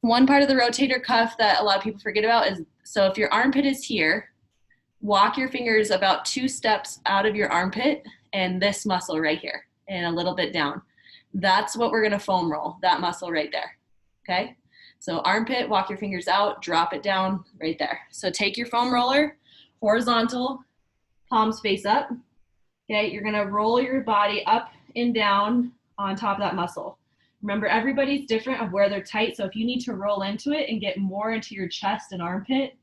One part of the rotator cuff that a lot of people forget about is, so if your armpit is here, walk your fingers about 2 steps out of your armpit and this muscle right here and a little bit down. That's what we're gonna foam roll, that muscle right there, okay? So armpit, walk your fingers out, drop it down right there. So take your foam roller, horizontal, palms face up, okay? You're gonna roll your body up and down on top of that muscle. Remember, everybody's different of where they're tight, so if you need to roll into it and get more into your chest and armpit,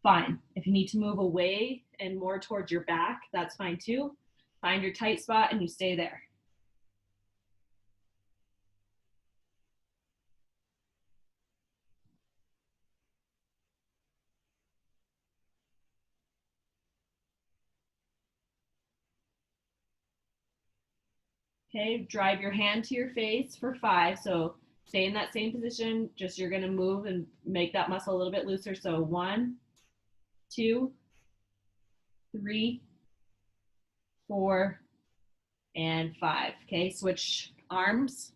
fine. If you need to move away and more towards your back, that's fine too. Find your tight spot and you stay there. Okay, drive your hand to your face for 5. So stay in that same position, just you're gonna move and make that muscle a little bit looser. So 1, 2, 3, 4, and 5. Okay, switch arms.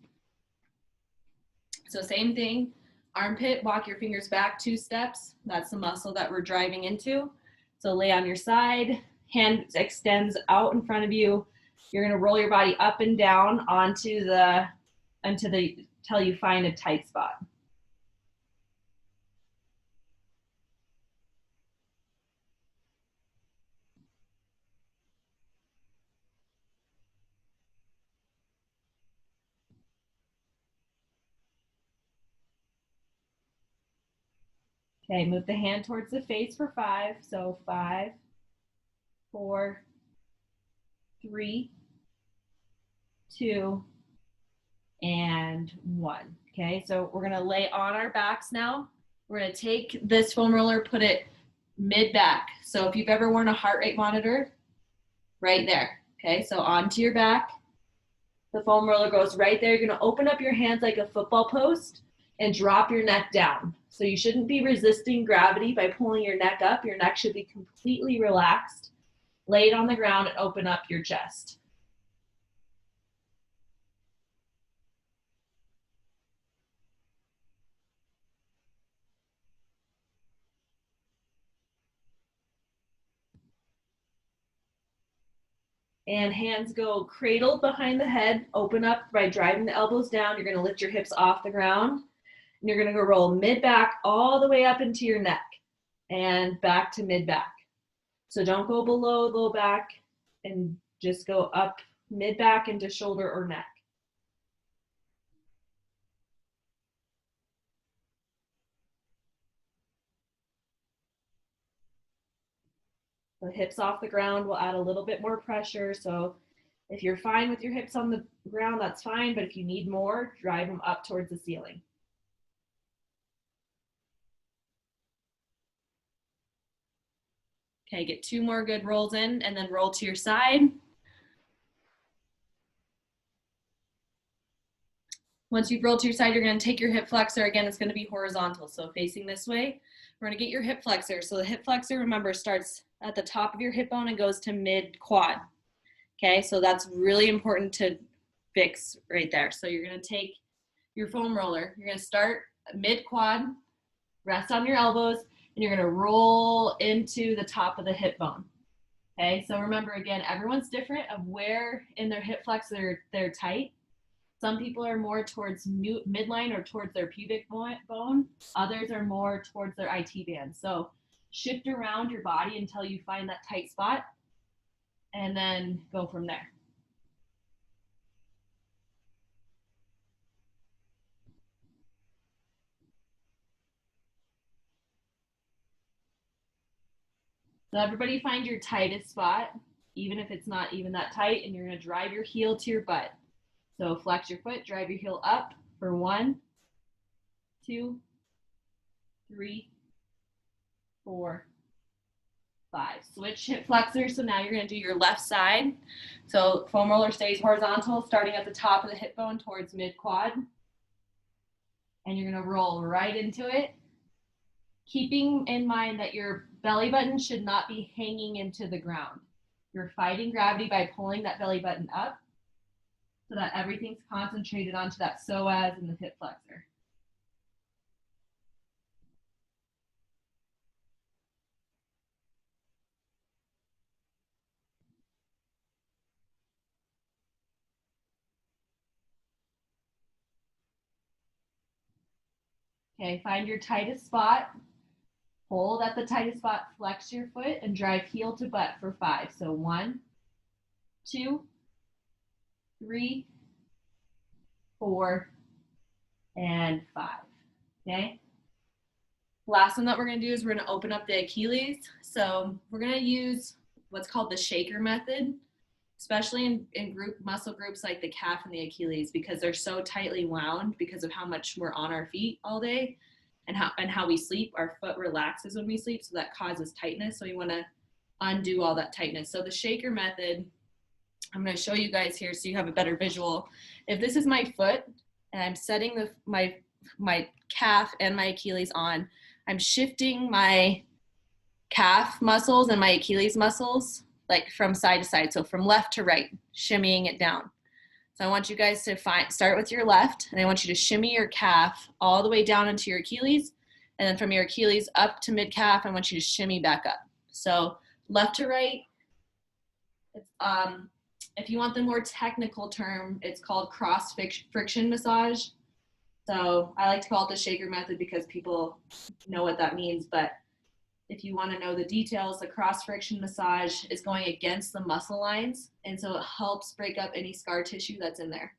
So same thing, armpit, walk your fingers back 2 steps. That's the muscle that we're driving into. So lay on your side, hand extends out in front of you. You're gonna roll your body up and down onto the, till you find a tight spot. Okay, move the hand towards the face for 5. So 5, 4, 3, 2, and 1. Okay, so we're gonna lay on our backs now. We're gonna take this foam roller, put it mid back. So if you've ever worn a heart rate monitor, right there. Okay, so onto your back. The foam roller goes right there. You're gonna open up your hands like a football post and drop your neck down. So you shouldn't be resisting gravity by pulling your neck up. Your neck should be completely relaxed. Lay it on the ground and open up your chest. And hands go cradled behind the head, open up by driving the elbows down. You're gonna lift your hips off the ground. And you're gonna go roll mid-back all the way up into your neck and back to mid-back. So don't go below low back and just go up mid-back into shoulder or neck. The hips off the ground will add a little bit more pressure. So if you're fine with your hips on the ground, that's fine. But if you need more, drive them up towards the ceiling. Okay, get 2 more good rolls in and then roll to your side. Once you've rolled to your side, you're gonna take your hip flexor. Again, it's gonna be horizontal, so facing this way. We're gonna get your hip flexor. So the hip flexor, remember, starts at the top of your hip bone and goes to mid quad. Okay, so that's really important to fix right there. So you're gonna take your foam roller, you're gonna start mid quad, rest on your elbows, and you're gonna roll into the top of the hip bone. Okay, so remember again, everyone's different of where in their hip flexor they're tight. Some people are more towards midline or towards their pubic bone. Others are more towards their IT band. So shift around your body until you find that tight spot and then go from there. So everybody find your tightest spot, even if it's not even that tight, and you're gonna drive your heel to your butt. So flex your foot, drive your heel up for 1, 2, 3, 4, 5. Switch hip flexor. So now you're going to do your left side. So foam roller stays horizontal, starting at the top of the hip bone towards mid quad. And you're going to roll right into it, keeping in mind that your belly button should not be hanging into the ground. You're fighting gravity by pulling that belly button up so that everything's concentrated onto that psoas and the hip flexor. Okay, find your tightest spot. Hold at the tightest spot, flex your foot, and drive heel to butt for 5. So 1, 2, 3, 4, and 5. Okay? Last one that we're going to do is we're going to open up the Achilles. So we're going to use what's called the shaker method, especially in group muscle groups like the calf and the Achilles, because they're so tightly wound because of how much we're on our feet all day and how we sleep. Our foot relaxes when we sleep, so that causes tightness. So we want to undo all that tightness. So the shaker method, I'm going to show you guys here so you have a better visual. If this is my foot and I'm setting my calf and my Achilles on, I'm shifting my calf muscles and my Achilles muscles like from side to side. So from left to right, shimmying it down. So I want you guys to start with your left, and I want you to shimmy your calf all the way down into your Achilles. And then from your Achilles up to mid calf, I want you to shimmy back up. So left to right. If you want the more technical term, it's called cross friction massage. So I like to call it the shaker method because people know what that means. But if you want to know the details, the cross friction massage is going against the muscle lines. And so it helps break up any scar tissue that's in there.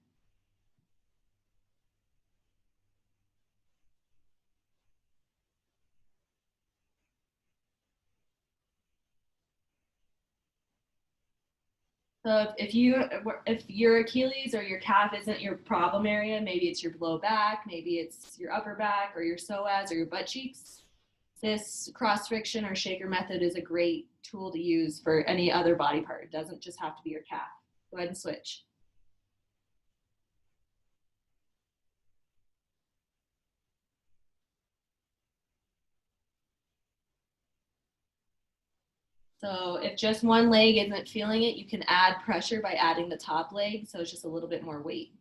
So if your Achilles or your calf isn't your problem area, maybe it's your low back, maybe it's your upper back or your psoas or your butt cheeks, this cross friction or shaker method is a great tool to use for any other body part. It doesn't just have to be your calf. Go ahead and switch. So if just one leg isn't feeling it, you can add pressure by adding the top leg. So it's just a little bit more weight.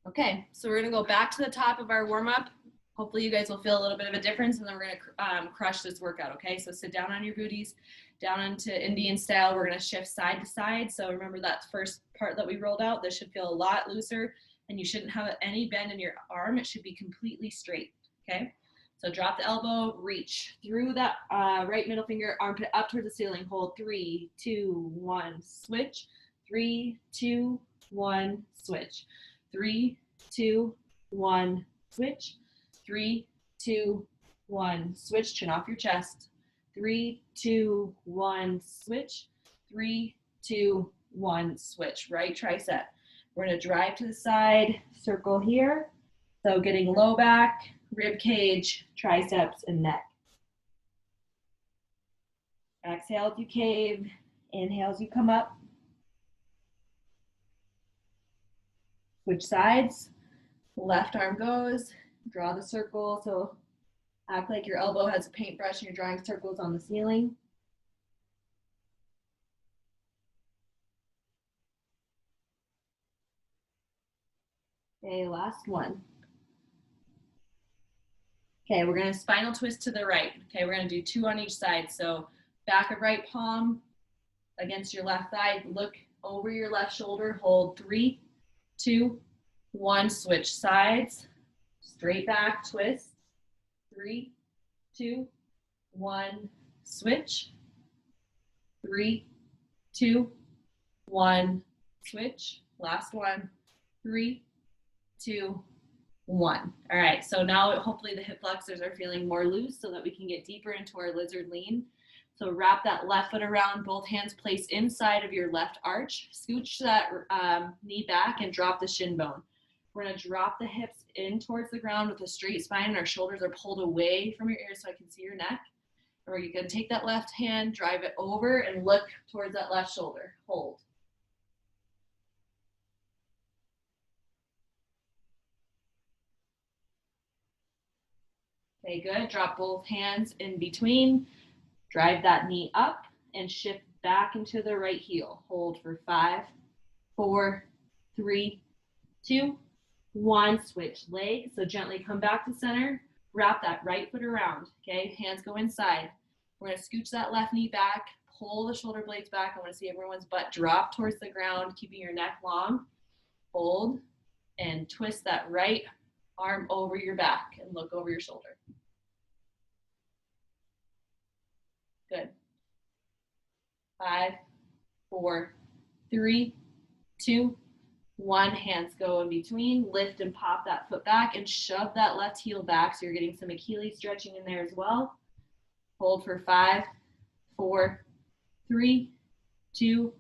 Okay, so we're gonna go back to the top of our warm up. Hopefully you guys will feel a little bit of a difference, and then we're gonna crush this workout, okay? So sit down on your booties, down into Indian style. We're gonna shift side to side. So remember that first part that we rolled out, this should feel a lot looser, and you shouldn't have any bend in your arm. It should be completely straight, okay? So drop the elbow, reach through that right middle finger, armpit up towards the ceiling. Hold 3, 2, 1, switch. 3, 2, 1, switch. 3, 2, 1, switch. 3, 2, 1, switch. Chin off your chest. 3, 2, 1, switch. 3, 2, 1, switch. Right tricep. We're going to drive to the side, circle here. So getting low back, rib cage, triceps, and neck. Exhale as you cave. Inhale as you come up. Switch sides. Left arm goes. Draw the circle. So act like your elbow has a paintbrush and you're drawing circles on the ceiling. Okay, last one. Okay, we're going to spinal twist to the right. Okay, we're going to do 2 on each side. So back of right palm against your left thigh. Look over your left shoulder. Hold 3, 2, 1. Switch sides. Straight back, twist. 3, 2, 1. Switch. 3, 2, 1. Switch. Last one. 3, 2, 1. All right, so now hopefully the hip flexors are feeling more loose so that we can get deeper into our lizard lean. So wrap that left foot around, both hands placed inside of your left arch. Scooch that knee back and drop the shin bone. We're gonna drop the hips in towards the ground with a straight spine, and our shoulders are pulled away from your ears so I can see your neck. Or you can take that left hand, drive it over, and look towards that left shoulder. Hold. Okay, good. Drop both hands in between. Drive that knee up and shift back into the right heel. Hold for 5, 4, 3, 2, 1. Switch legs. So gently come back to center. wrap that right foot around, okay? Hands go inside. We're gonna scooch that left knee back, pull the shoulder blades back. I wanna see everyone's butt drop towards the ground, keeping your neck long. Hold and twist that right arm over your back and look over your shoulder. Good. 5, 4, 3, 2, 1. Hands go in between. Lift and pop that foot back and shove that left heel back so you're getting some Achilles stretching in there as well. Hold for 5, 4, 3, 2,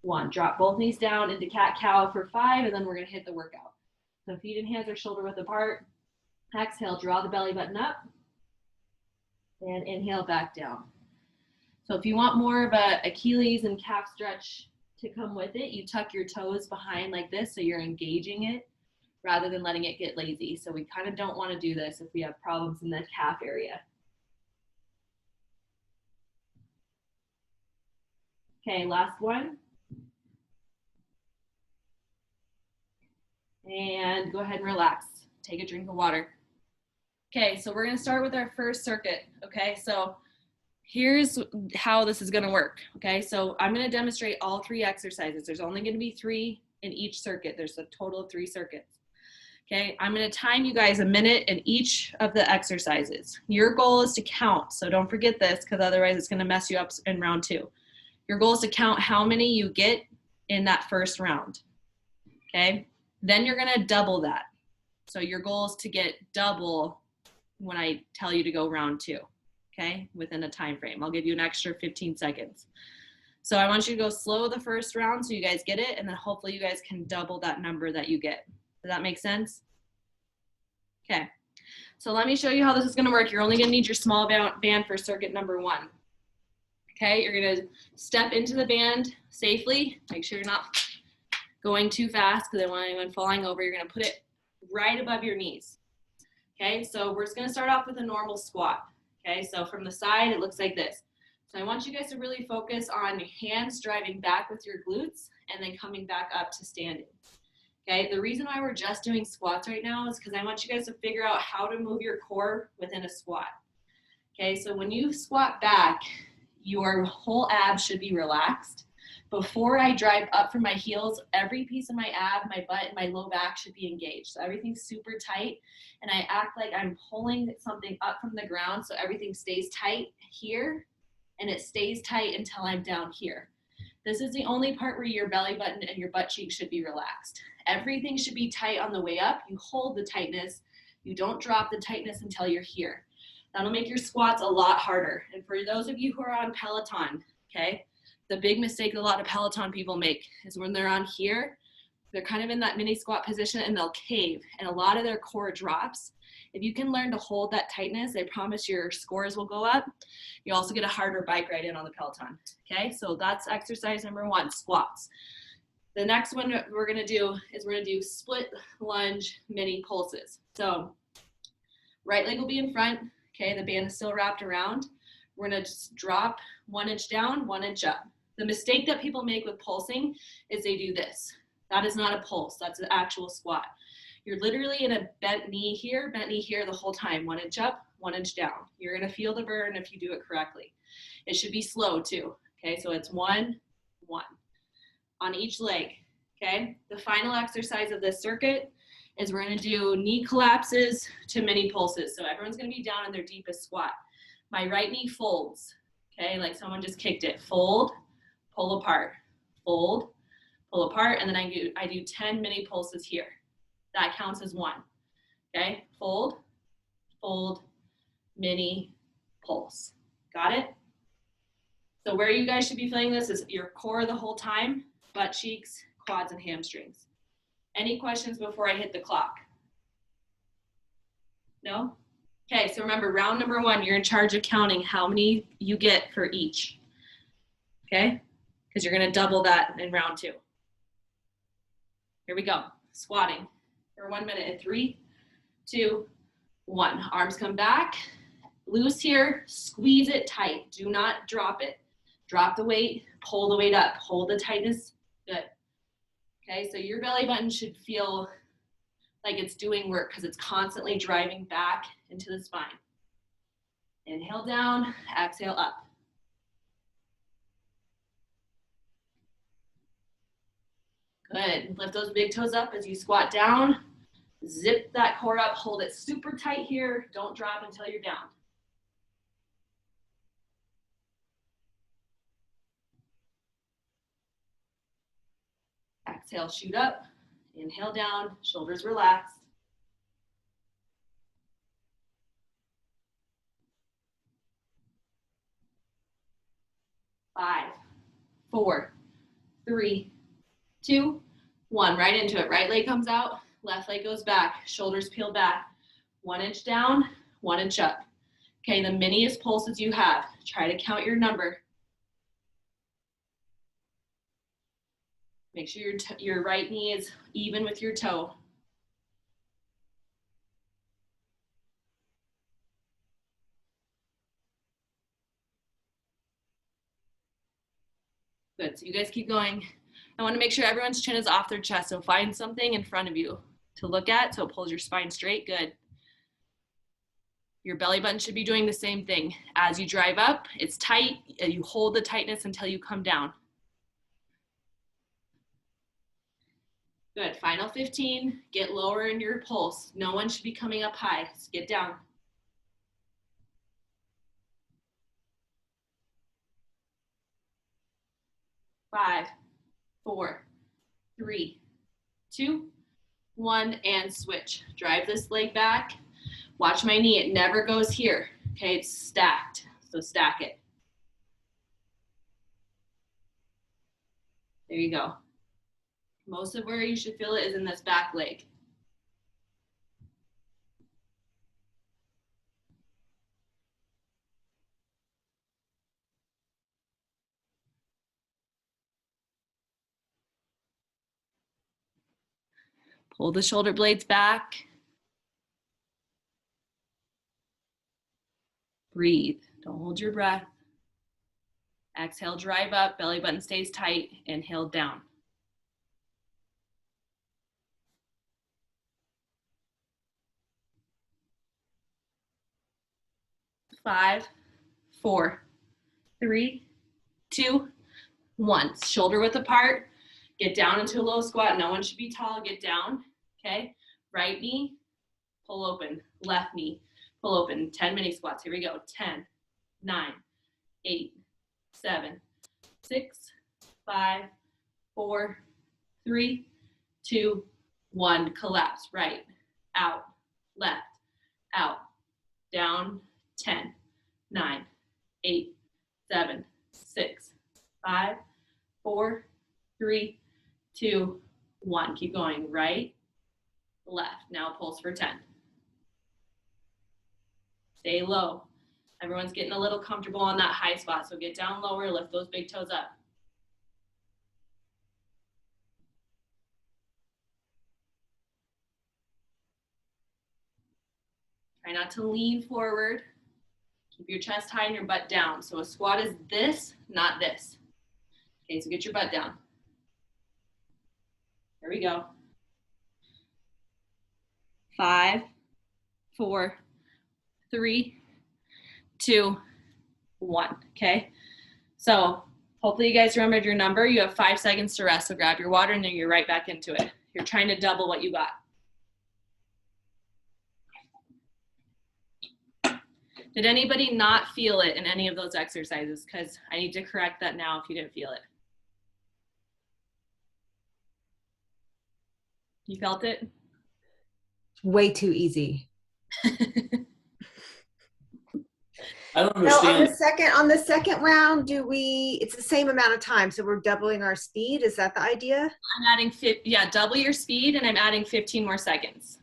1. Drop both knees down into cat-cow for 5, and then we're going to hit the workout. So feet and hands are shoulder width apart. Exhale, draw the belly button up, and inhale back down. So if you want more of a Achilles and calf stretch to come with it, you tuck your toes behind like this so you're engaging it rather than letting it get lazy. So we kind of don't want to do this if we have problems in the calf area. Okay, last one. And go ahead and relax. Take a drink of water. Okay, so we're going to start with our first circuit. Okay, so here's how this is going to work. Okay, so I'm going to demonstrate all 3 exercises. There's only going to be 3 in each circuit. There's a total of 3 circuits. Okay, I'm going to time you guys a minute in each of the exercises. Your goal is to count, so don't forget this because otherwise it's going to mess you up in round 2. Your goal is to count how many you get in that first round. Okay, then you're going to double that. So your goal is to get double when I tell you to go round 2. Okay, within a time frame. I'll give you an extra 15 seconds. So I want you to go slow the first round so you guys get it, and then hopefully you guys can double that number that you get. Does that make sense? Okay, so let me show you how this is going to work. You're only going to need your small band for circuit number 1. Okay, you're going to step into the band safely. Make sure you're not going too fast because I don't want anyone falling over. You're going to put it right above your knees. Okay, so we're just going to start off with a normal squat. Okay, so from the side, it looks like this. So I want you guys to really focus on your hands driving back with your glutes and then coming back up to standing. Okay, the reason why we're just doing squats right now is because I want you guys to figure out how to move your core within a squat. Okay, so when you squat back, your whole abs should be relaxed. Before I drive up from my heels, every piece of my ab, my butt, and my low back should be engaged. So everything's super tight, and I act like I'm pulling something up from the ground so everything stays tight here, and it stays tight until I'm down here. This is the only part where your belly button and your butt cheek should be relaxed. Everything should be tight on the way up. You hold the tightness. You don't drop the tightness until you're here. That'll make your squats a lot harder. And for those of you who are on Peloton, okay, the big mistake a lot of Peloton people make is when they're on here, they're kind of in that mini squat position and they'll cave and a lot of their core drops. If you can learn to hold that tightness, I promise your scores will go up. You also get a harder bike ride in on the Peloton. Okay, so that's exercise number 1, squats. The next one we're gonna do is we're gonna do split lunge mini pulses. So right leg will be in front, okay, the band is still wrapped around. We're gonna just drop 1 inch down, 1 inch up. The mistake that people make with pulsing is they do this. That is not a pulse, that's an actual squat. You're literally in a bent knee here the whole time, 1 inch up, 1 inch down. You're gonna feel the burn if you do it correctly. It should be slow too, okay? So it's 1, 1 on each leg, okay? The final exercise of this circuit is we're gonna do knee collapses to mini pulses. So everyone's gonna be down in their deepest squat. My right knee folds, okay? Like someone just kicked it. Fold, pull apart, fold, pull apart, and then I do 10 mini pulses here. That counts as 1, okay? Fold, fold, mini, pulse. Got it? So where you guys should be feeling this is your core the whole time, butt cheeks, quads, and hamstrings. Any questions before I hit the clock? No? Okay, so remember, round number 1, you're in charge of counting how many you get for each, okay? Because you're gonna double that in round 2. Here we go, squatting for 1 minute in 3, 2, 1. Arms come back, loose here, squeeze it tight. Do not drop it. Drop the weight, pull the weight up, hold the tightness, good. Okay, so your belly button should feel like it's doing work because it's constantly driving back into the spine. Inhale down, exhale up. Good. Lift those big toes up as you squat down. Zip that core up. Hold it super tight here. Don't drop until you're down. Exhale, shoot up. Inhale down, shoulders relaxed. 5, 4, 3, 2, 1. Right into it. Right leg comes out, left leg goes back, shoulders peel back. 1 inch down, 1 inch up. Okay, the miniest pulses you have. Try to count your number. Make sure your right knee is even with your toe. Good, so you guys keep going. I want to make sure everyone's chin is off their chest, so find something in front of you to look at so it pulls your spine straight. Good. Your belly button should be doing the same thing. As you drive up, it's tight. You hold the tightness until you come down. Good, final 15. Get lower in your pulse. No one should be coming up high. Just get down. 5, 4, 3, 2, 1, and switch. Drive this leg back. Watch my knee, it never goes here. Okay, it's stacked, so stack it. There you go. Most of where you should feel it is in this back leg. Pull the shoulder blades back. Breathe, don't hold your breath. Exhale, drive up, belly button stays tight. Inhale down. 5, 4, 3, 2, 1. Shoulder width apart. Get down into a low squat. No one should be tall. Get down. Okay. Right knee, pull open. Left knee, pull open. 10 mini squats. Here we go. 10, 9, 8, 7, 6, 5, 4, 3, 2, 1. Collapse. Right. Out. Left. Out. Down. 10, 9, 8, 7, 6, 5, 4, 3, 2, 1. Keep going. Right, left. Now pulse for 10. Stay low. Everyone's getting a little comfortable on that high spot, so get down lower, lift those big toes up. Try not to lean forward. Keep your chest high and your butt down. So a squat is this, not this. Okay, so get your butt down. There we go. 5, 4, 3, 2, 1. Okay, so hopefully you guys remembered your number. You have 5 seconds to rest, so grab your water and then you're right back into it. You're trying to double what you got. Did anybody not feel it in any of those exercises? Because I need to correct that now if you didn't feel it. You felt it? Way too easy. I don't understand. No, on the second round, it's the same amount of time, so we're doubling our speed. Is that the idea? I'm adding, double your speed, and I'm adding 15 more seconds.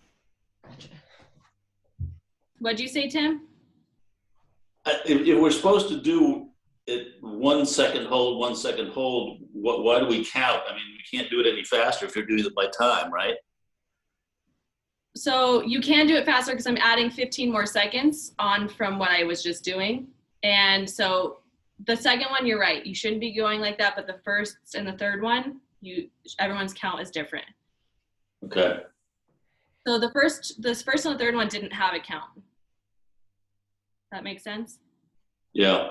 Gotcha. What'd you say, Tim? If we're supposed to do it 1 second hold, 1 second hold, why do we count? I mean, we can't do it any faster if you're doing it by time, right? So you can do it faster because I'm adding 15 more seconds on from what I was just doing. And so the second one, you're right. You shouldn't be going like that, but the first and the third one, everyone's count is different. Okay. So this first and the third one didn't have a count. That makes sense? Yeah.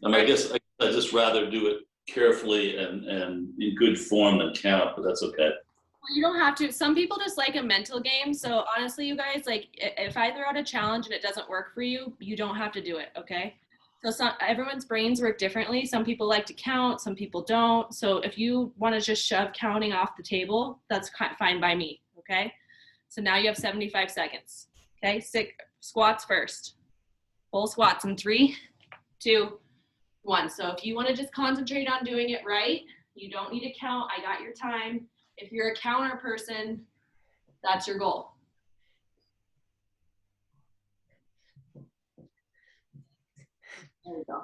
I mean, I guess I just rather do it carefully and in good form than count, but that's okay. Well, you don't have to. Some people just like a mental game. So honestly, you guys, like if I throw out a challenge and it doesn't work for you, you don't have to do it, okay? So everyone's brains work differently. Some people like to count, some people don't. So if you want to just shove counting off the table, that's fine by me, okay? So now you have 75 seconds, okay? Squats first. Full squats in 3, 2, 1. So if you want to just concentrate on doing it right, you don't need to count. I got your time. If you're a counter person, that's your goal. There we go.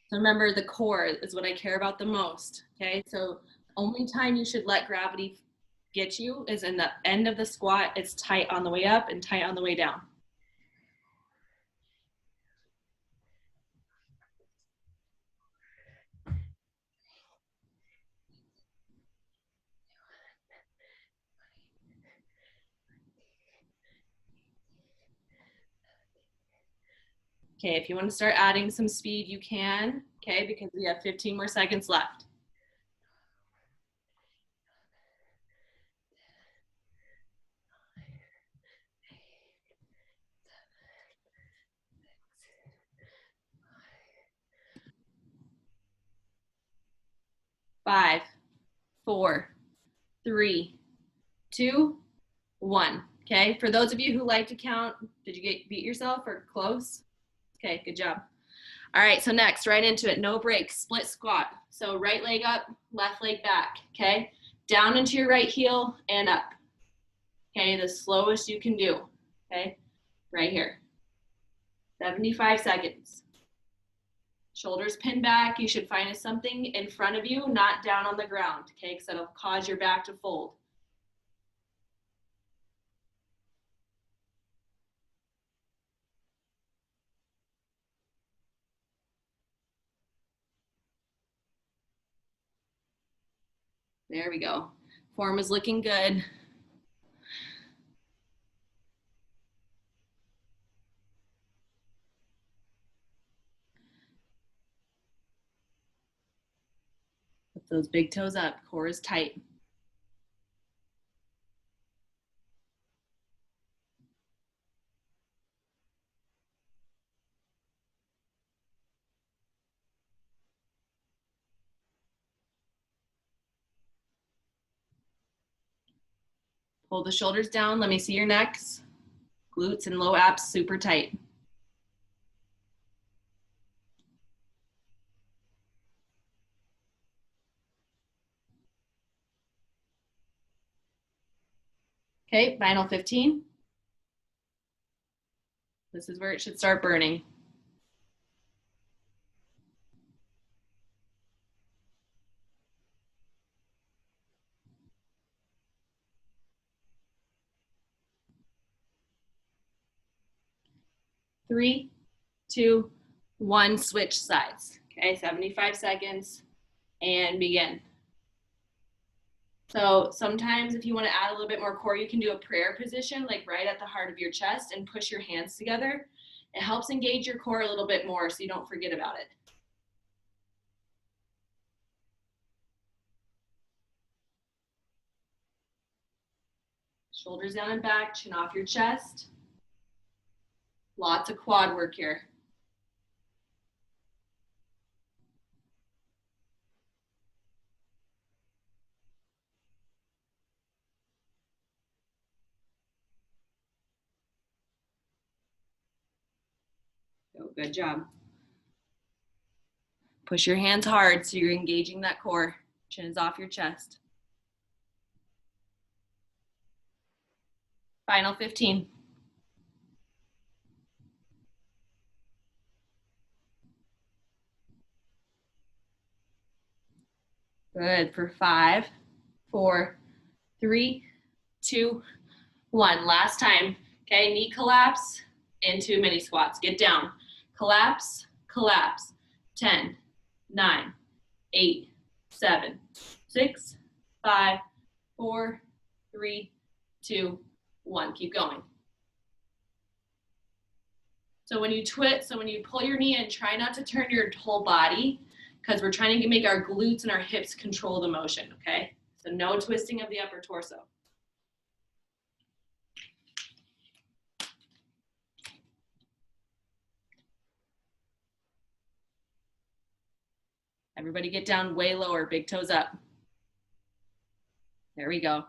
So remember, the core is what I care about the most, okay? So only time you should let gravity get you is in the end of the squat. It's tight on the way up and tight on the way down. Okay, if you want to start adding some speed, you can, okay, because we have 15 more seconds left. Five, 4, 3, 2, 1. Okay, for those of you who like to count, did you beat yourself or close? Okay, good job. All right, so next, right into it, no breaks, split squat. So right leg up, left leg back, okay? Down into your right heel and up. Okay, the slowest you can do, okay? Right here. 75 seconds. Shoulders pinned back. You should find something in front of you, not down on the ground, okay? Because that'll cause your back to fold. There we go. Form is looking good. Lift those big toes up. Core is tight. Pull the shoulders down. Let me see your necks. Glutes and low abs super tight. Okay, final 15. This is where it should start burning. Three, 2, 1, switch sides. Okay, 75 seconds and begin. So sometimes if you want to add a little bit more core, you can do a prayer position, like right at the heart of your chest, and push your hands together. It helps engage your core a little bit more so you don't forget about it. Shoulders down and back, chin off your chest. Lots of quad work here. Oh, good job. Push your hands hard so you're engaging that core. Chin is off your chest. Final 15. Good for 5, 4, 3, 2, 1. Last time. Okay, knee collapse into mini squats. Get down. Collapse, collapse. 10, 9, 8, 7, 6, 5, 4, 3, 2, 1. Keep going. So when you pull your knee in, try not to turn your whole body because we're trying to make our glutes and our hips control the motion, okay? So no twisting of the upper torso. Everybody get down way lower, big toes up. There we go.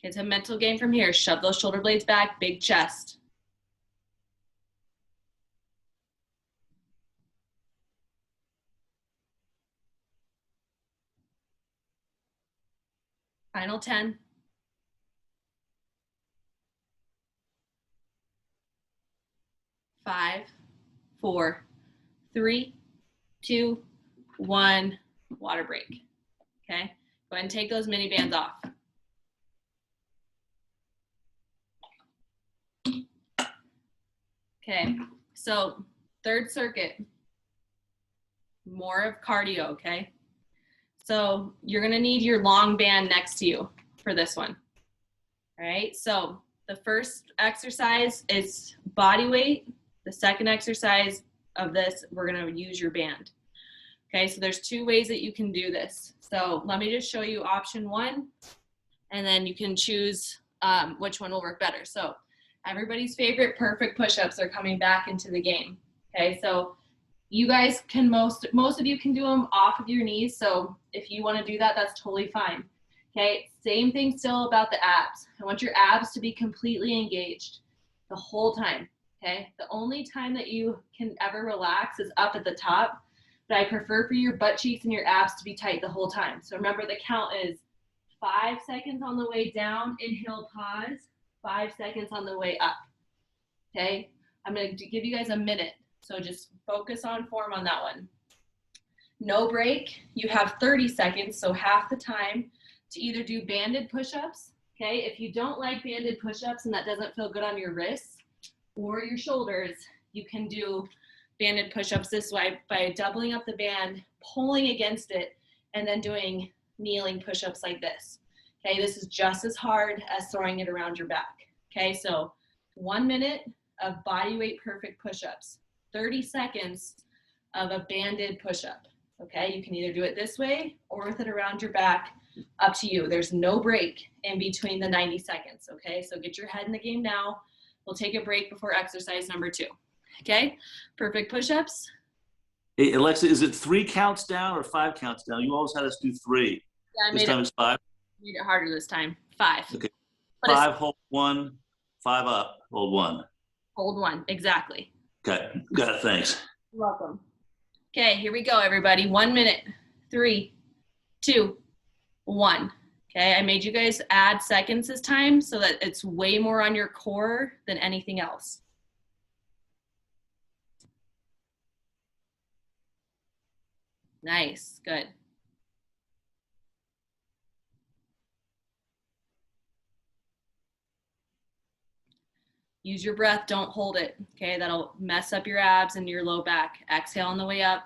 It's a mental game from here. Shove those shoulder blades back, big chest. Final 10. 5, 4, 3, 2, 1. Water break. Okay, go ahead and take those mini bands off. Okay, so third circuit, more of cardio, okay? So you're gonna need your long band next to you for this one. All right, so the first exercise is body weight. The second exercise of this, we're gonna use your band. Okay, so there's 2 ways that you can do this. So let me just show you option 1, and then you can choose which one will work better. So everybody's favorite perfect push-ups are coming back into the game. Okay, so you guys can, most of you can do them off of your knees. So if you want to do that, that's totally fine. Okay, same thing still about the abs. I want your abs to be completely engaged the whole time. Okay, the only time that you can ever relax is up at the top, but I prefer for your butt cheeks and your abs to be tight the whole time. So remember, the count is 5 seconds on the way down, inhale, pause, 5 seconds on the way up. Okay, I'm going to give you guys a minute, so just focus on form on that one. No break. You have 30 seconds, so half the time, to either do banded push-ups. Okay, if you don't like banded push-ups and that doesn't feel good on your wrists or your shoulders, you can do banded push-ups this way by doubling up the band, pulling against it, and then doing kneeling push-ups like this. Okay, this is just as hard as throwing it around your back. Okay, so 1 minute of body weight perfect push-ups, 30 seconds of a banded push-up. Okay, you can either do it this way or with it around your back, up to you. There's no break in between the 90 seconds. Okay, so get your head in the game now. We'll take a break before exercise number 2. Okay, perfect push-ups. Hey, Alexa, is it 3 counts down or 5 counts down? You always had us do 3. Yeah, This time it's 5? Made it harder this time. 5. Okay. But 5, hold 1, 5 up, hold 1. Hold 1, exactly. Okay, got it, thanks. You're welcome. Okay, here we go, everybody. 1 minute. 3, 2, 1. Okay, I made you guys add seconds this time so that it's way more on your core than anything else. Nice, good. Use your breath, don't hold it. Okay, that'll mess up your abs and your low back. Exhale on the way up.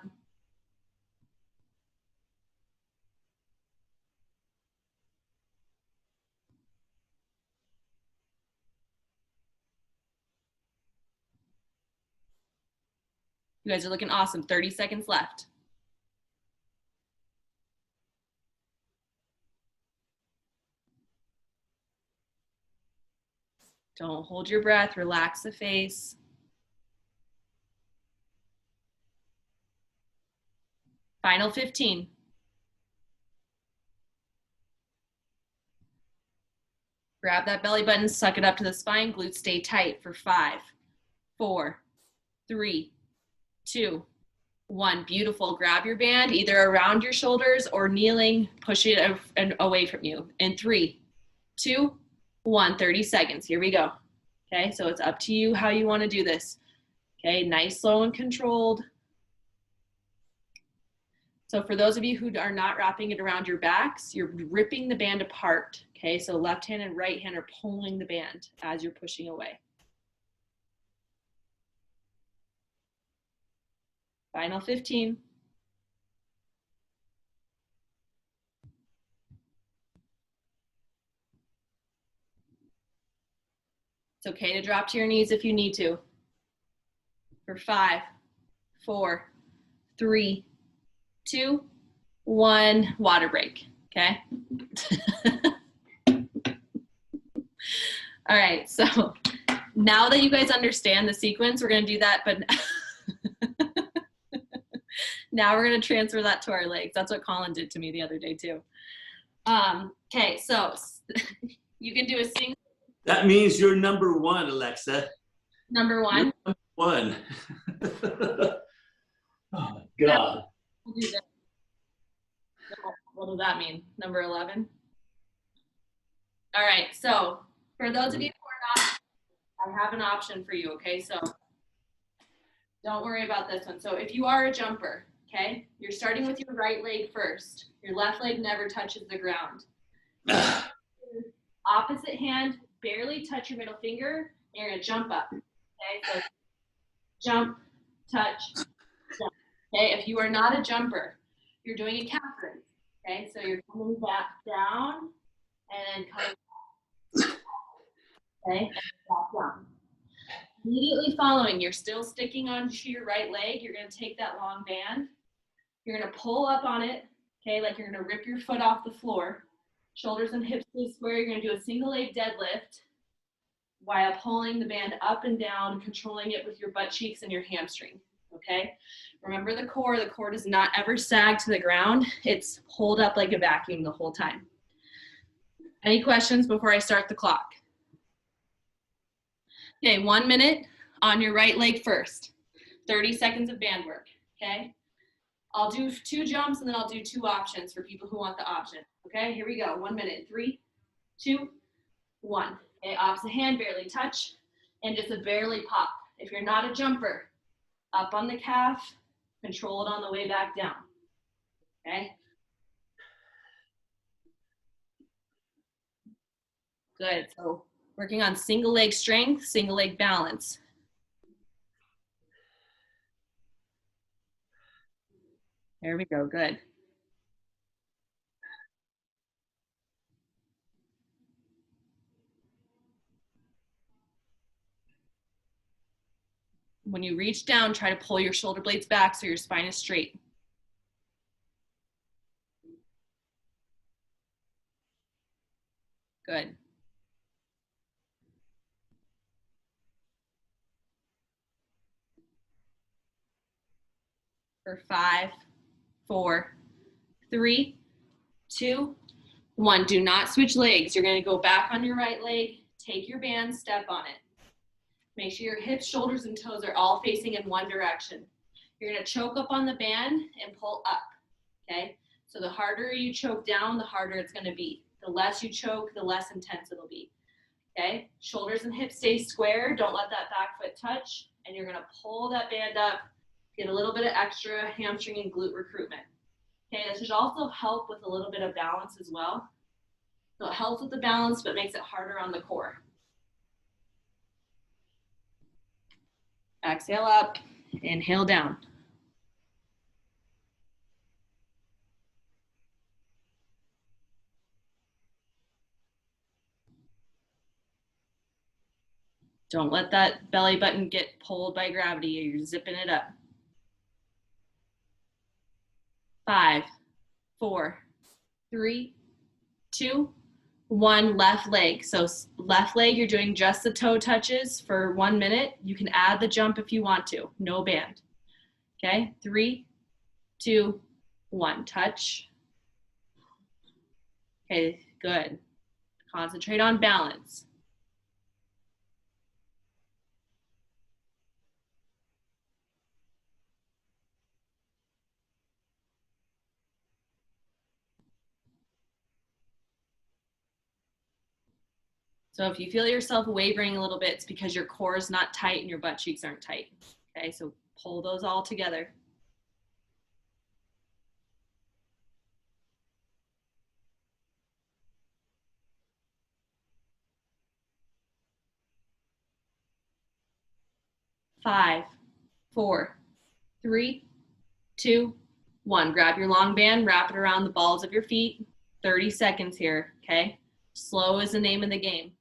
You guys are looking awesome. 30 seconds left. Don't hold your breath. Relax the face. Final 15. Grab that belly button, suck it up to the spine. Glutes stay tight for 5, 4, 3, 2, 1. Beautiful. Grab your band either around your shoulders or kneeling, push it away from you. In 3, 2, 1. 30 seconds. Here we go. Okay, so it's up to you how you want to do this. Okay, nice, slow, and controlled. So for those of you who are not wrapping it around your backs, you're ripping the band apart. Okay, so left hand and right hand are pulling the band as you're pushing away. Final 15. It's okay to drop to your knees if you need to. For 5, 4, 3, 2, 1, water break, okay? All right, so now that you guys understand the sequence, we're gonna do that, but now we're gonna transfer that to our legs. That's what Colin did to me the other day too. Okay, so you can do a single. That means you're number one, Alexa. Number one. You're number one. Oh my God. What does that mean? Number 11? All right, so for those of you who are not, I have an option for you, okay? So don't worry about this one. So if you are a jumper, okay, you're starting with your right leg first. Your left leg never touches the ground. Opposite hand, barely touch your middle finger, and you're gonna jump up, okay? So jump, touch, jump, okay? If you are not a jumper, you're doing a calf raise, okay? So you're coming back down and coming back, okay? And back down. Immediately following, you're still sticking onto your right leg. You're gonna take that long band. You're gonna pull up on it, okay? Like you're gonna rip your foot off the floor. Shoulders and hips stay square. You're gonna do a single leg deadlift while pulling the band up and down, controlling it with your butt cheeks and your hamstring, okay? Remember the core does not ever sag to the ground. It's pulled up like a vacuum the whole time. Any questions before I start the clock? Okay, 1 minute on your right leg first. 30 seconds of band work, okay? I'll do 2 jumps and then I'll do 2 options for people who want the option. Okay, here we go. 1 minute. 3, 2, 1. Okay, opposite hand, barely touch, and just a barely pop. If you're not a jumper, up on the calf, control it on the way back down. Okay? Good. So working on single leg strength, single leg balance. There we go. Good. When you reach down, try to pull your shoulder blades back so your spine is straight. Good. For 5, 4, 3, 2, 1. Do not switch legs. You're going to go back on your right leg, take your band, step on it. Make sure your hips, shoulders, and toes are all facing in one direction. You're gonna choke up on the band and pull up, okay? So the harder you choke down, the harder it's gonna be. The less you choke, the less intense it'll be, okay? Shoulders and hips stay square. Don't let that back foot touch. And you're gonna pull that band up, get a little bit of extra hamstring and glute recruitment. Okay, this should also help with a little bit of balance as well. So it helps with the balance, but makes it harder on the core. Exhale up, inhale down. Don't let that belly button get pulled by gravity. You're zipping it up. 5, 4, 3, 2, 1. Left leg. So left leg, you're doing just the toe touches for 1 minute. You can add the jump if you want to. No band. Okay, 3, 2, 1. Touch. Okay, good. Concentrate on balance. So if you feel yourself wavering a little bit, it's because your core is not tight and your butt cheeks aren't tight. Okay, so pull those all together. 5, 4, 3, 2, 1. Grab your long band, wrap it around the balls of your feet. 30 seconds here, okay? Slow is the name of the game.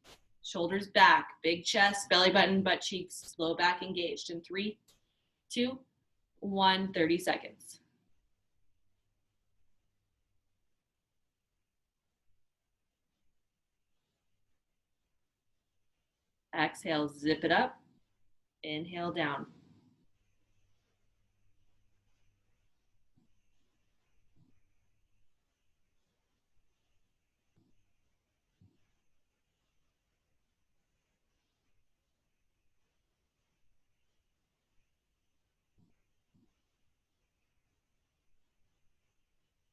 Shoulders back, big chest, belly button, butt cheeks, low back engaged. In 3, 2, 1, 30 seconds. Exhale, zip it up. Inhale down.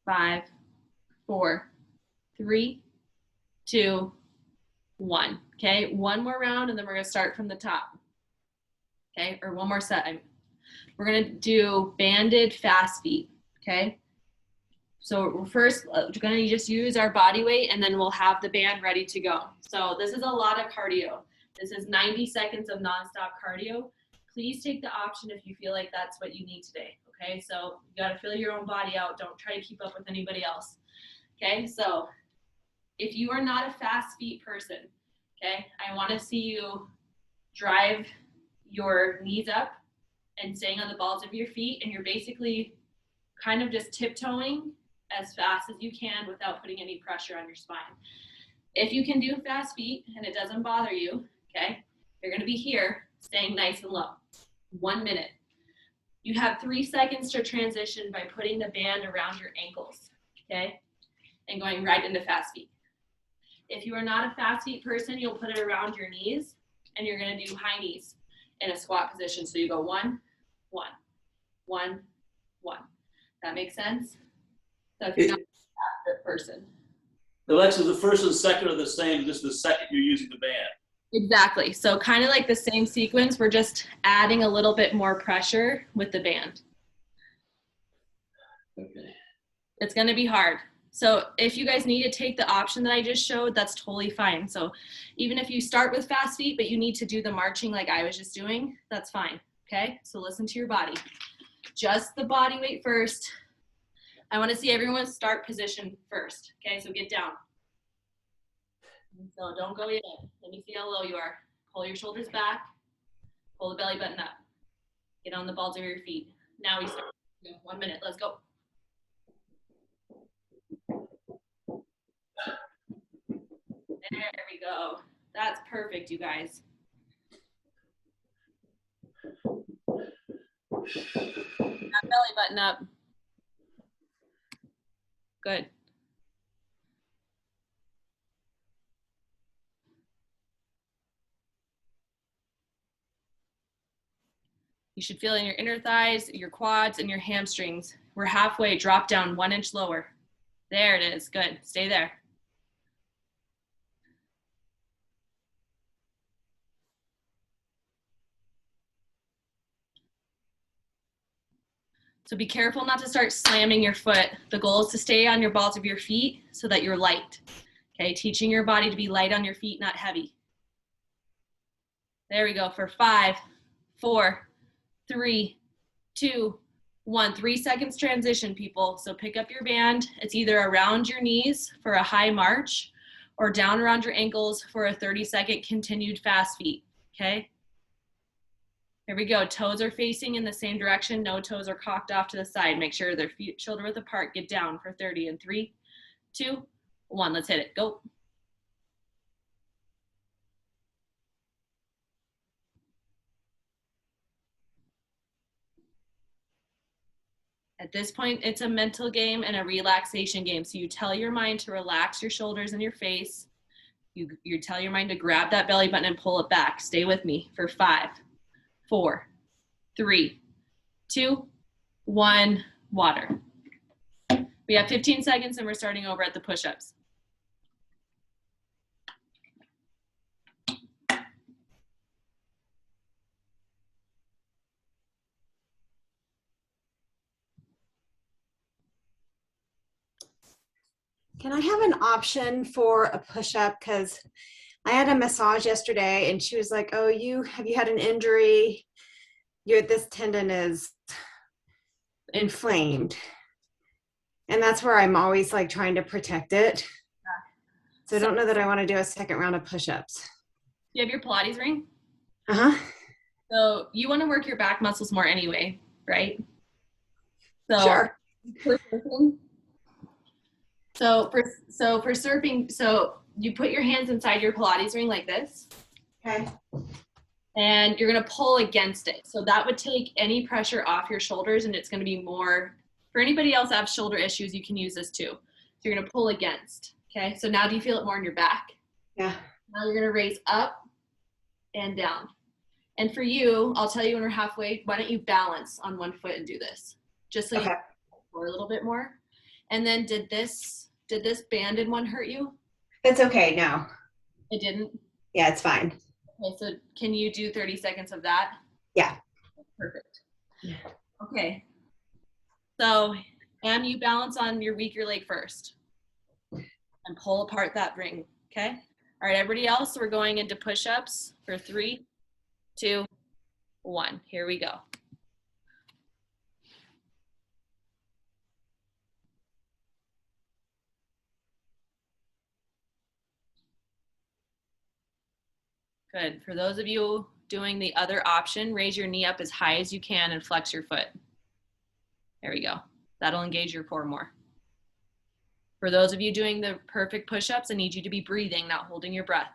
Five, 4, 3, 2, 1. Okay, one more round and then we're gonna start from the top. Okay, or one more set. We're gonna do banded fast feet, okay? So first, we're gonna just use our body weight and then we'll have the band ready to go. So this is a lot of cardio. This is 90 seconds of nonstop cardio. Please take the option if you feel like that's what you need today, okay? So you gotta feel your own body out. Don't try to keep up with anybody else, okay? So if you are not a fast feet person, okay, I wanna see you drive your knees up and staying on the balls of your feet, and you're basically kind of just tiptoeing as fast as you can without putting any pressure on your spine. If you can do fast feet and it doesn't bother you, okay, you're gonna be here staying nice and low. 1 minute. You have 3 seconds to transition by putting the band around your ankles, okay, and going right into fast feet. If you are not a fast feet person, you'll put it around your knees and you're gonna do high knees in a squat position. So you go 1, 1, 1, 1. That makes sense? So if you're not a fast person. Alexa, the first and second are the same, just the second you're using the band. Exactly. So kind of like the same sequence, we're just adding a little bit more pressure with the band. Okay. It's going to be hard. So if you guys need to take the option that I just showed, that's totally fine. So even if you start with fast feet, but you need to do the marching like I was just doing, that's fine. Okay. So listen to your body. Just the body weight first. I want to see everyone start position first. Okay. So get down. So don't go yet. Let me see how low you are. Pull your shoulders back. Pull the belly button up. Get on the balls of your feet. Now we start. 1 minute. Let's go. There we go. That's perfect, you guys. That belly button up. Good. You should feel in your inner thighs, your quads, and your hamstrings. We're halfway. Drop down 1 inch lower. There it is. Good. Stay there. So be careful not to start slamming your foot. The goal is to stay on your balls of your feet so that you're light. Okay, teaching your body to be light on your feet, not heavy. There we go for 5, 4, 3, 2, 1. 3 seconds transition, people. So pick up your band. It's either around your knees for a high march or down around your ankles for a 30-second continued fast feet, okay? Here we go. Toes are facing in the same direction. No toes are cocked off to the side. Make sure their feet shoulder width apart. Get down for 30 in 3, 2, 1. Let's hit it. Go. At this point, it's a mental game and a relaxation game. So you tell your mind to relax your shoulders and your face. You tell your mind to grab that belly button and pull it back. Stay with me for 5, 4, 3, 2, 1, water. We have 15 seconds and we're starting over at the push-ups. Can I have an option for a push-up? Because I had a massage yesterday and she was like, oh, have you had an injury? this tendon is inflamed. And that's where I'm always like trying to protect it. So I don't know that I want to do a second round of push-ups. You have your Pilates ring? Uh-huh. So you want to work your back muscles more anyway, right? So Sure. for surfing, for surfing, so you put your hands inside your Pilates ring like this. Okay. And you're going to pull against it. So that would take any pressure off your shoulders, and it's going to be more, for anybody else that have shoulder issues, you can use this too. So you're going to pull against. Okay. So now do you feel it more in your back? Yeah. Now you're going to raise up and down. And for you, I'll tell you when we're halfway, why don't you balance on one foot and do this? Just so you can explore a little bit more. And then did this banded one hurt you? It's okay now. It didn't? Yeah, it's fine. Okay, so can you do 30 seconds of that? Yeah. Perfect. Okay. So, you balance on your weaker leg first and pull apart that ring, okay? All right, everybody else, we're going into push-ups for 3, 2, 1. Here we go. Good. For those of you doing the other option, raise your knee up as high as you can and flex your foot. There we go. That'll engage your core more. For those of you doing the perfect push-ups, I need you to be breathing, not holding your breath.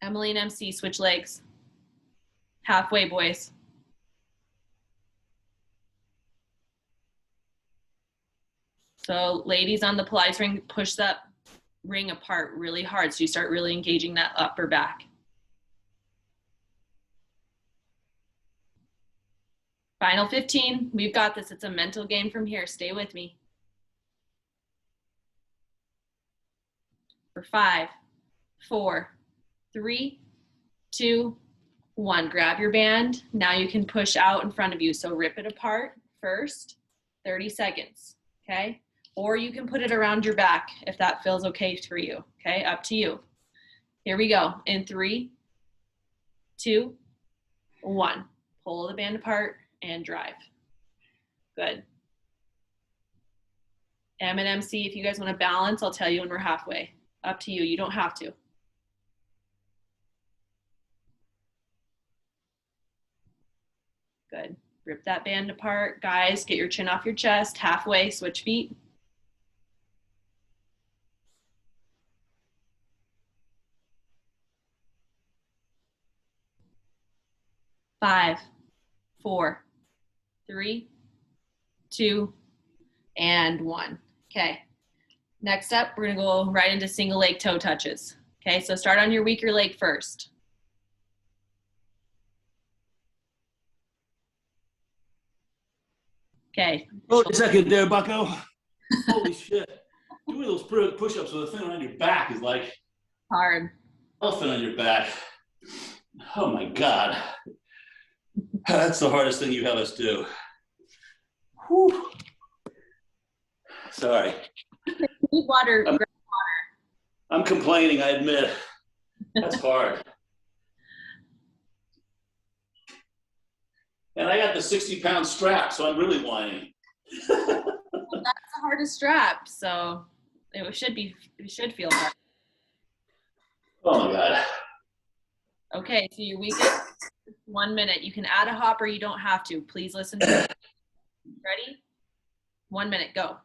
Emily and MC, switch legs. Halfway, boys. So ladies on the Pilates ring, push that ring apart really hard so you start really engaging that upper back. Final 15. We've got this. It's a mental game from here. Stay with me. For 5, 4, 3, 2, 1. Grab your band. Now you can push out in front of you. So rip it apart first, 30 seconds, okay? Or you can put it around your back if that feels okay for you, okay? Up to you. Here we go. In 3, 2, 1. Pull the band apart and drive. Good. M and MC, if you guys want to balance, I'll tell you when we're halfway. Up to you. You don't have to. Good. Rip that band apart. Guys, get your chin off your chest. Halfway, switch feet. Five, 4, 3, 2, and 1. Okay. Next up, we're going to go right into single leg toe touches. Okay, so start on your weaker leg first. Okay. Hold a second there, Bucko. Holy shit. Doing those push-ups with a thing around your back is like Hard. elephant on your back. Oh my God. That's the hardest thing you have us do. Whew. Sorry. Need water. I'm complaining, I admit. That's hard. And I got the 60-pound strap, so I'm really whining. Well, that's the hardest strap, so it should feel hard. Oh my God. Okay, so your weakest 1 minute. You can add a hop or you don't have to. Please listen to me. Ready? 1 minute, go.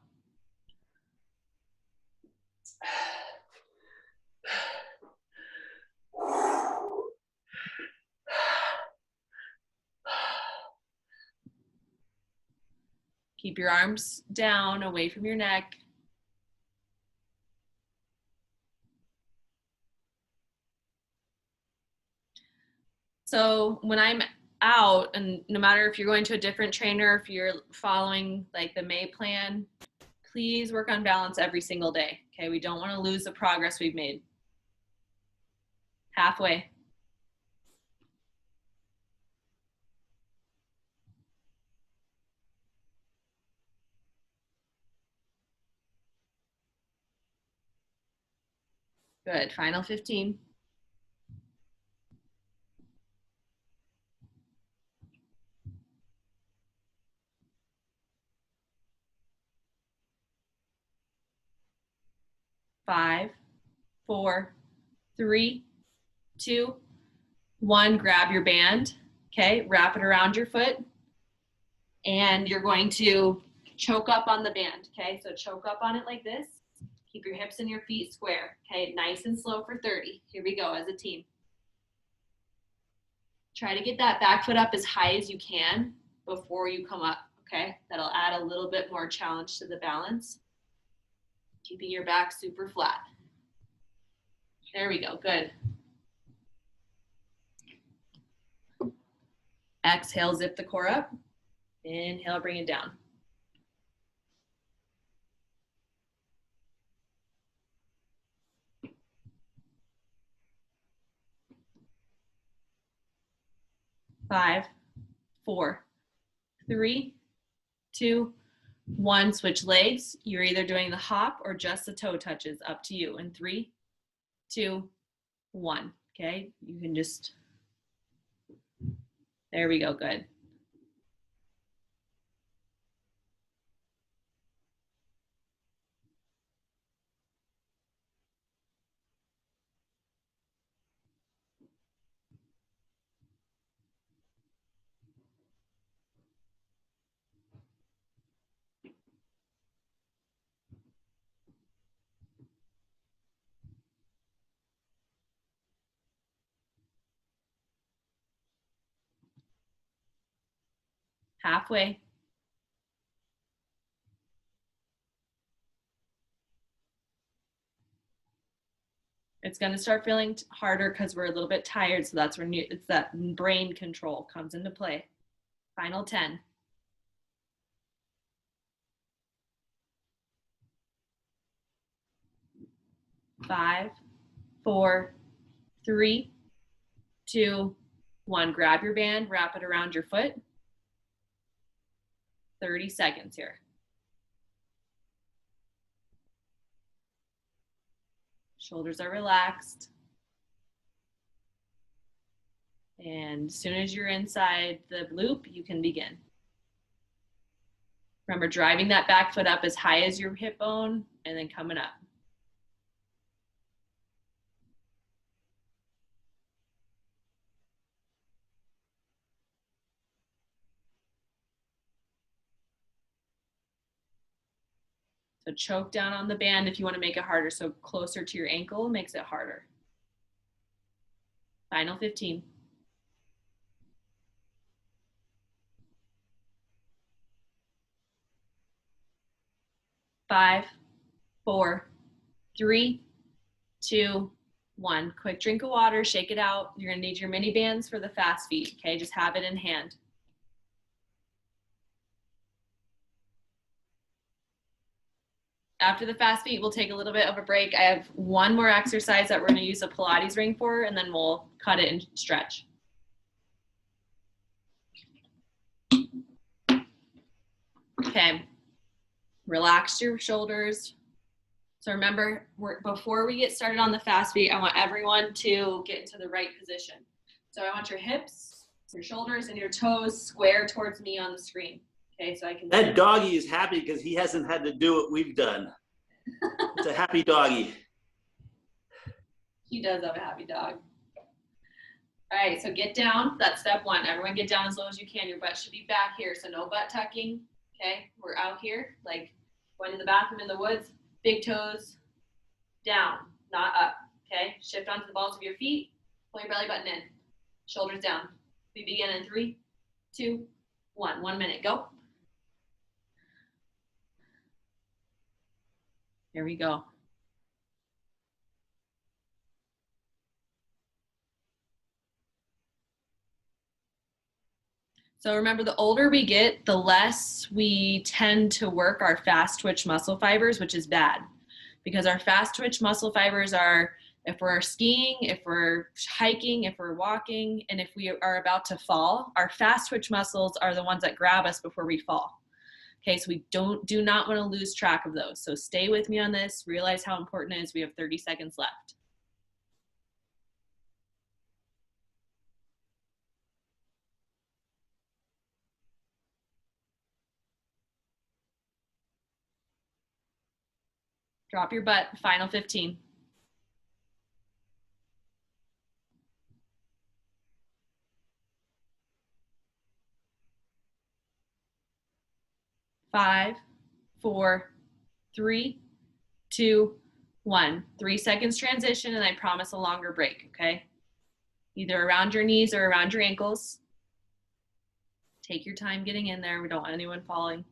Keep your arms down, away from your neck. So when I'm out, and no matter if you're going to a different trainer, if you're following like the May plan, please work on balance every single day. Okay, we don't want to lose the progress we've made. Halfway. Good. Final 15. Five, 4, 3, 2, 1. Grab your band. Okay, wrap it around your foot. And you're going to choke up on the band. Okay, so choke up on it like this. Keep your hips and your feet square. Okay, nice and slow for 30. Here we go as a team. Try to get that back foot up as high as you can before you come up. Okay, that'll add a little bit more challenge to the balance. Keeping your back super flat. There we go, good. Exhale, zip the core up. Inhale, bring it down. Five, 4, 3, 2, 1. Switch legs. You're either doing the hop or just the toe touches, up to you. In 3, 2, 1. Okay, you can just, there we go, good. Halfway. It's going to start feeling harder because we're a little bit tired. So that's when it's that brain control comes into play. Final 10. 5, 4, 3, 2, 1. Grab your band, wrap it around your foot. 30 seconds here. Shoulders are relaxed. And as soon as you're inside the loop, you can begin. Remember, driving that back foot up as high as your hip bone and then coming up. So choke down on the band if you want to make it harder. So closer to your ankle makes it harder. Final 15. 5, 4, 3, 2, 1. Quick drink of water, shake it out. You're gonna need your mini bands for the fast feet, okay? Just have it in hand. After the fast feet, we'll take a little bit of a break. I have one more exercise that we're gonna use a Pilates ring for, and then we'll cut it and stretch. Okay, relax your shoulders. So remember, before we get started on the fast feet, I want everyone to get into the right position. So I want your hips, your shoulders, and your toes square towards me on the screen. Okay, so I can. That doggy is happy because he hasn't had to do what we've done. It's a happy doggy. He does have a happy dog. All right, so get down. That's step 1. Everyone get down as low as you can. Your butt should be back here, so no butt tucking. Okay, we're out here, like going to the bathroom in the woods. Big toes down, not up. Okay, shift onto the balls of your feet. Pull your belly button in. Shoulders down. We begin in 3, 2, 1. 1 minute, go. Here we go. So remember, the older we get, the less we tend to work our fast twitch muscle fibers, which is bad because our fast twitch muscle fibers are if we're skiing, if we're hiking, if we're walking, and if we are about to fall, our fast twitch muscles are the ones that grab us before we fall. Okay, so we do not want to lose track of those. So stay with me on this. Realize how important it is. We have 30 seconds left. Drop your butt. Final 15. 5, 4, 3, 2, 1. 3 seconds transition, and I promise a longer break, okay? Either around your knees or around your ankles. Take your time getting in there. We don't want anyone falling.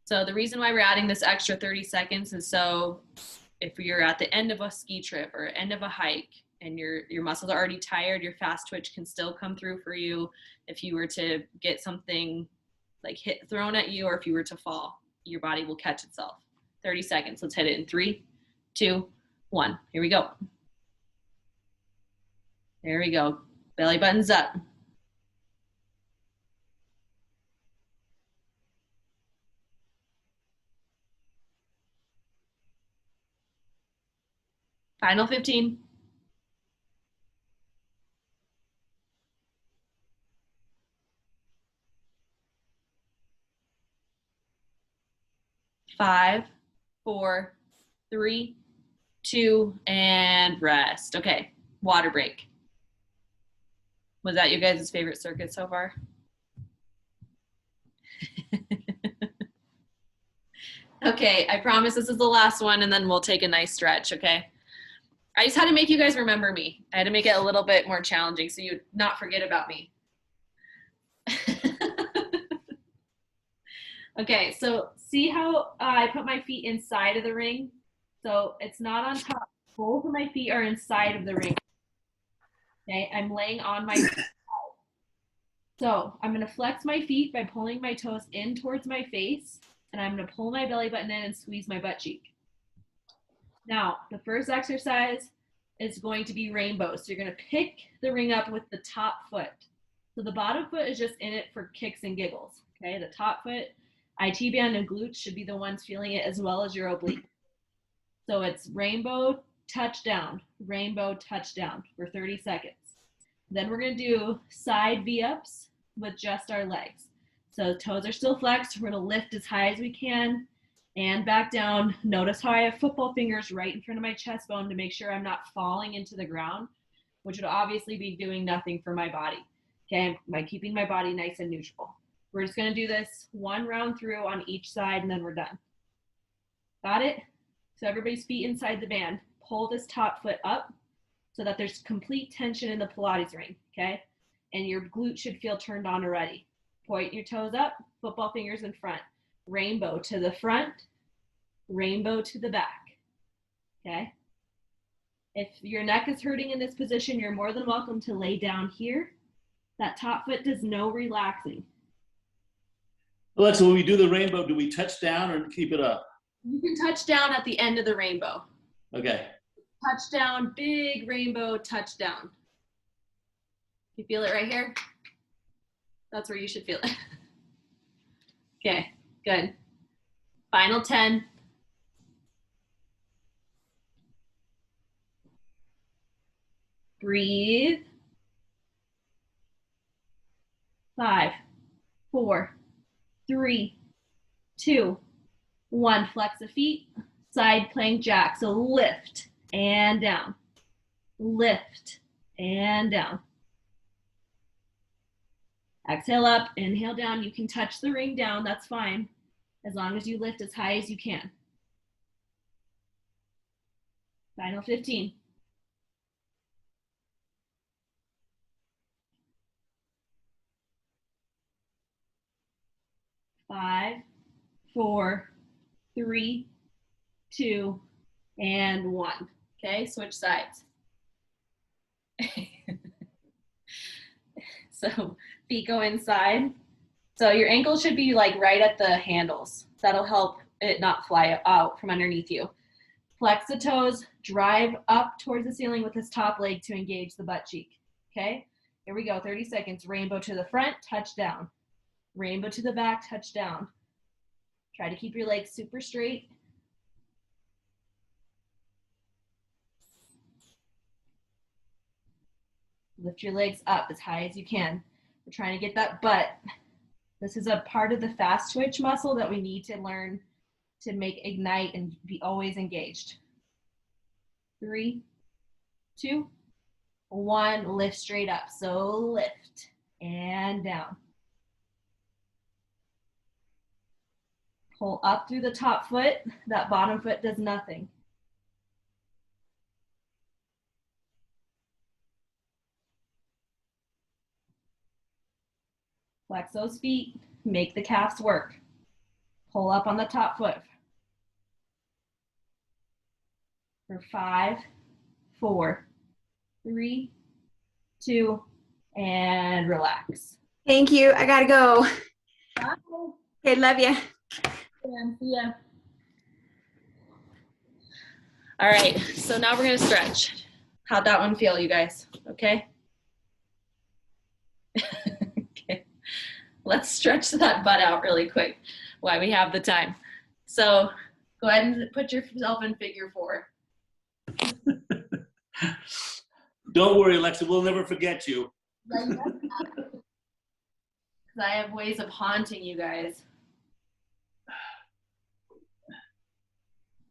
So the reason why we're adding this extra 30 seconds is so if you're at the end of a ski trip or end of a hike and your muscles are already tired, your fast twitch can still come through for you. If you were to get something like thrown at you, or if you were to fall, your body will catch itself. 30 seconds. Let's hit it in 3, 2, 1. Here we go. There we go. Belly button's up. Final 15. 5, 4, 3, 2, and rest. Okay, water break. Was that you guys' favorite circuit so far? Okay, I promise this is the last one, and then we'll take a nice stretch, okay? I just had to make you guys remember me. I had to make it a little bit more challenging so you'd not forget about me. Okay, so see how I put my feet inside of the ring? So it's not on top. Both of my feet are inside of the ring. Okay, I'm laying on my side. So I'm gonna flex my feet by pulling my toes in towards my face, and I'm gonna pull my belly button in and squeeze my butt cheek. Now, the first exercise is going to be rainbow. So you're gonna pick the ring up with the top foot. So the bottom foot is just in it for kicks and giggles, okay? The top foot, IT band and glutes should be the ones feeling it as well as your oblique. So it's rainbow, touchdown, rainbow, touchdown for 30 seconds. Then we're gonna do side V-ups with just our legs. So toes are still flexed. We're gonna lift as high as we can and back down. Notice how I have football fingers right in front of my chest bone to make sure I'm not falling into the ground, which would obviously be doing nothing for my body, okay, by keeping my body nice and neutral. We're just gonna do this one round through on each side and then we're done. Got it? So everybody's feet inside the band. Pull this top foot up so that there's complete tension in the Pilates ring, okay? And your glute should feel turned on already. Point your toes up, football fingers in front. Rainbow to the front, rainbow to the back, okay? If your neck is hurting in this position, you're more than welcome to lay down here. That top foot does no relaxing. Alexa, when we do the rainbow, do we touch down or keep it up? You can touch down at the end of the rainbow. Okay. Touchdown, big rainbow touchdown. You feel it right here? That's where you should feel it. Okay, good. Final 10. Breathe. 5, 4, 3, 2, 1. Flex the feet. Side plank jack. So lift and down. Lift and down. Exhale up, inhale down. You can touch the ring down, that's fine, as long as you lift as high as you can. Final 15. 5, 4, 3, 2, and 1. Okay, switch sides. So feet go inside. So your ankles should be like right at the handles. That'll help it not fly out from underneath you. Flex the toes, drive up towards the ceiling with this top leg to engage the butt cheek. Okay, here we go, 30 seconds. Rainbow to the front, touch down. Rainbow to the back, touch down. Try to keep your legs super straight. Lift your legs up as high as you can. We're trying to get that butt This is a part of the fast twitch muscle that we need to learn to make ignite and be always engaged. 3, 2, 1, lift straight up. So lift and down. Pull up through the top foot. That bottom foot does nothing. Flex those feet, make the calves work. Pull up on the top foot. For 5, 4, 3, 2, and relax. Thank you. I gotta go. Bye. Okay, love you. See ya. All right, so now we're gonna stretch. How'd that one feel, you guys? Okay? Okay. Let's stretch that butt out really quick while we have the time. So go ahead and put yourself in figure 4. Don't worry, Alexa, we'll never forget you. Because I have ways of haunting you guys.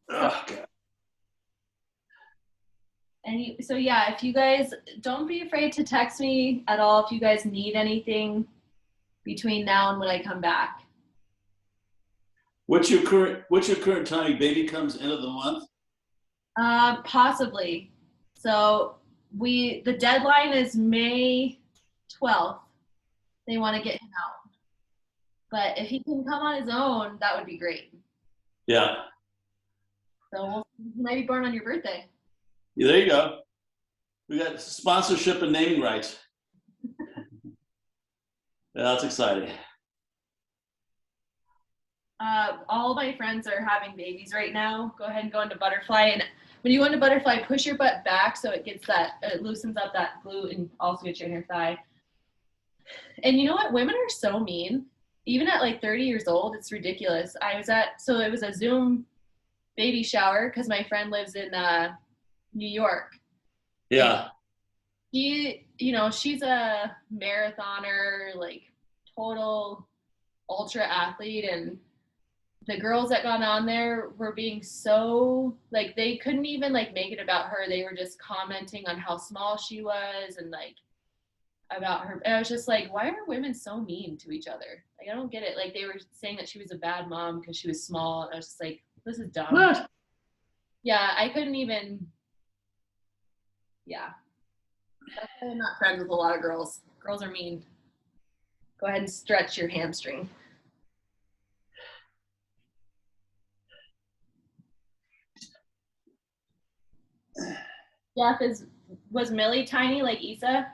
Oh, God. And so yeah, if you guys, don't be afraid to text me at all if you guys need anything between now and when I come back. What's your current timing? Baby comes end of the month? Possibly. So the deadline is May 12th. They want to get him out. But if he can come on his own, that would be great. Yeah. So he might be born on your birthday. Yeah, there you go. We got sponsorship and naming rights. Yeah, that's exciting. All of my friends are having babies right now. Go ahead and go into butterfly. And when you go into butterfly, push your butt back so it gets it loosens up that glute and also gets your inner thigh. And you know what? Women are so mean. Even at like 30 years old, it's ridiculous. So it was a Zoom baby shower because my friend lives in New York. Yeah. She's a marathoner, like total ultra athlete, and the girls that got on there were being so like they couldn't even like make it about her. They were just commenting on how small she was and like about her. And I was just like, why are women so mean to each other? Like, I don't get it. Like, they were saying that she was a bad mom because she was small. And I was just like, this is dumb. What? Yeah, I couldn't even. Yeah. That's why I'm not friends with a lot of girls. Girls are mean. Go ahead and stretch your hamstring. Jeff, was Millie tiny like Issa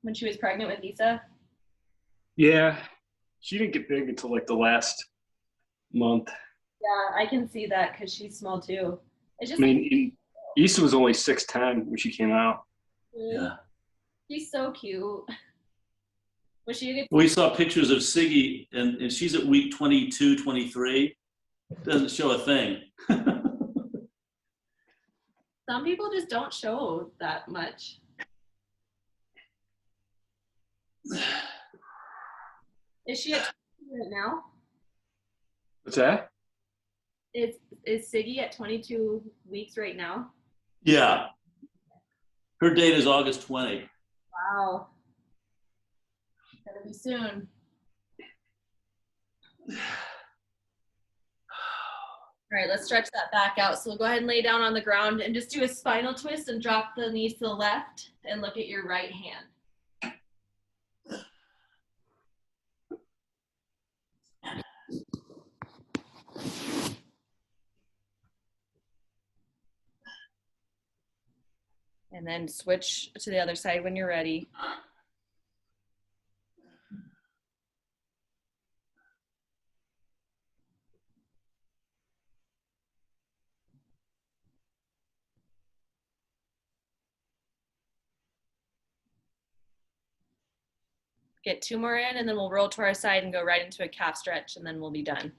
when she was pregnant with Issa? Yeah, she didn't get big until like the last month. Yeah, I can see that because she's small too. It's just I mean, Issa was only 6'10" when she came out. Yeah. She's so cute. Was she a good? We saw pictures of Siggy, and she's at week 22, 23. Doesn't show a thing. Some people just don't show that much. Is she at 22 right now? What's that? Is Siggy at 22 weeks right now? Yeah. Her date is August 20. Wow. Gonna be soon. All right, let's stretch that back out. So go ahead and lay down on the ground and just do a spinal twist and drop the knees to the left and look at your right hand. And then switch to the other side when you're ready. Get 2 more in, and then we'll roll to our side and go right into a calf stretch, and then we'll be done.